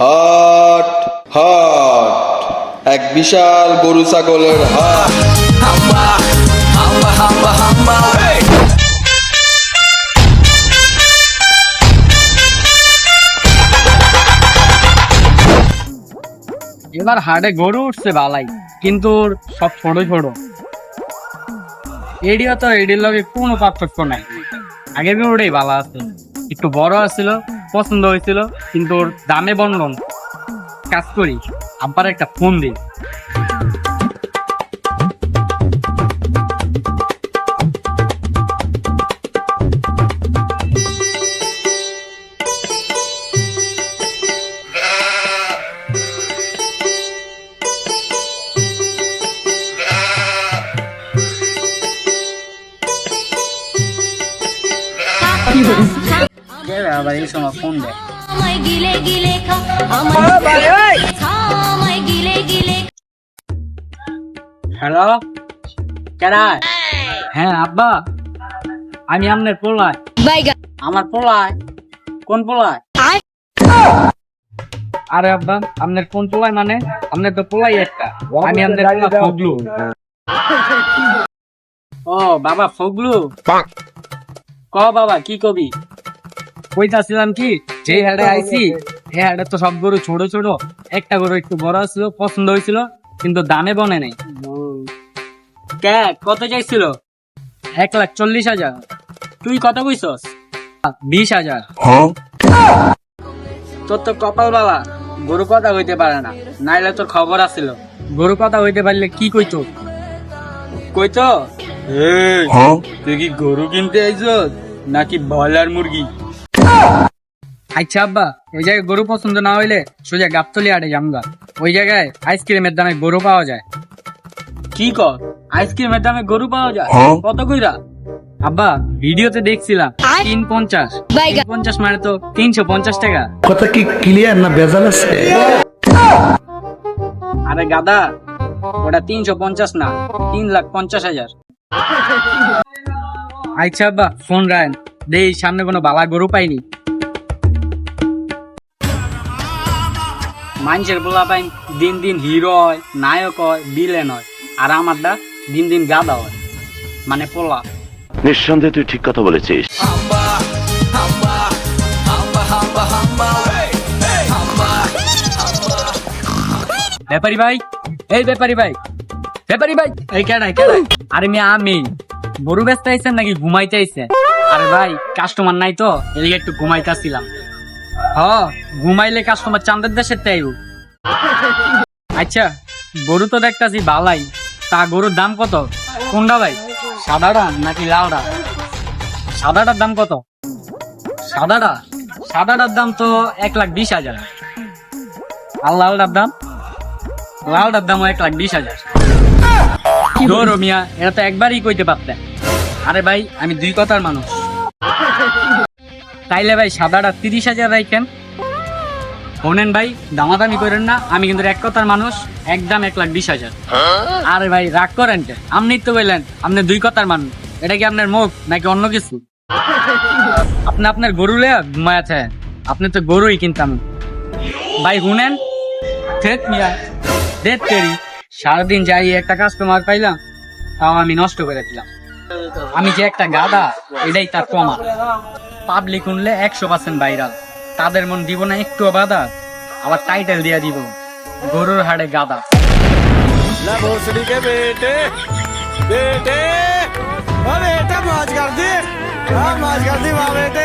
হাট হাট, এক বিশাল গরু ছাগলের হাট। এবার হাটে গরু উঠছে বালাই, কিন্তু সব ছোট ছোট। এডিও তো এডির লগে কোনো পার্থক্য নাই। আগের গরুটাই ভালো আছে, একটু বড় আছিল, পছন্দ হয়েছিল, কিন্তু ওর দামে বন্ধন। কাজ করি, আব্বার একটা ফোন দিই। আবার এই সময় ফোন দেয়। হ্যালো, কেডা? হ্যাঁ আব্বা, আমি আপনার পোলায়। আমার পোলায়? কোন পোলায়? আরে আব্বা, আপনার কোন পোলায় মানে? আপনার তো পোলাই একটা। আমি আপনার পোলা ফগলু। ও বাবা ফগলু, ক বাবা কি কবি? কইতাছিলাম কি, যে হাটে আইছি এই হাটে তো সব গরু ছোট ছোট, একটা গরু একটু বড় ছিল, পছন্দ হয়েছিল, কিন্তু দামে বনে নাই। কে কত চাইছিল? 1,40,000। তুই কত কইছস? 20,000। তোর তো কপাল বাবা, গরু কথা হইতে পারে না, নাইলে তোর খবর আছিল। গরু কথা হইতে পারলে কি কইতো? কইতো তুই কি গরু কিনতে আইছস নাকি ব্রয়লার মুরগি? আচ্ছা আব্বা, ওই জায়গায় গরু পছন্দ না হইলে সোজা গাবতলি হাটে জামগা। ওই জায়গায় আইসক্রিমের দামে গরু পাওয়া যায়। কি কর, আইসক্রিমের দামে গরু পাওয়া যায়? কত কইরা? আব্বা ভিডিওতে দেখছিলাম 350। 350 মানে তো 350 টাকা। কথা কি ক্লিয়ার না ভেজাল আছে? আরে গাদা, ওটা 350 না, 3,50,000। আচ্ছা আব্বা, ফোন রাখেন, দেই সামনে কোনো বালা গরু পাইনি। মানুষের পোলা পাইন দিন দিন হিরো হয়, নায়ক হয়, বিলেন হয়, আর আমারটা দিন দিন গাদা হয়, মানে পোলা। নিঃসন্দেহে তুই ঠিক কথা বলেছিস। ব্যাপারী ভাই, এই ব্যাপারী ভাই, ব্যাপারী ভাই, এই কেডাই কেডাই? আরে মিয়া আমি গরু বেচতে আইছেন নাকি ঘুমাইতে আইছেন? আরে ভাই কাস্টমার নাই তো, এদিকে একটু ঘুমাইতেছিলাম। হ, ঘুমাইলে কাস্টমার চাঁদের দেশের তাইব। আচ্ছা, গরু তো দেখতাছি বালাই, তা গরুর দাম কত? কোনটা ভাই, সাদাটা নাকি লালটা? সাদাটার দাম কত? সাদাটা? সাদাটার দাম তো 1,20,000। আর লালটার দাম? লালটার দাম 1,20,000। ধরো মিয়া, এটা তো একবারই কইতে পারতেন। আরে ভাই আমি দুই কথার মানুষ। তাইলে ভাই সাদাটা 30,000 রাখেন। শোনেন ভাই, দামাদামি করেন না, আমি কিন্তু এক কথার মানুষ, একদম 1,20,000। আরে ভাই রাগ করেন কে? আপনি তো বললেন আপনি দুই কথার মানুষ, এটা কি আপনার মুখ নাকি অন্য কিছু? আপনি আপনার গরু লেয়া ঘুমায় আছেন, আপনি তো গরুই কিনতাম। ভাই শুনেন, থেত মিয়া, দেখ তেরি, সারাদিন যাই একটা কাস্টমার পাইলাম, তাও আমি নষ্ট করে দিলাম। আমি যে একটা গাদা, এটাই তার প্রমাণ। পাবলিক শুনলে 100% ভাইরাল, তাদের মন দিব না একটু বাধা, আবার টাইটেল দিয়া দিব গরুর হাড়ে গাদা। बेटे बेटे मौज कर दी, मौज कर दी बेटे।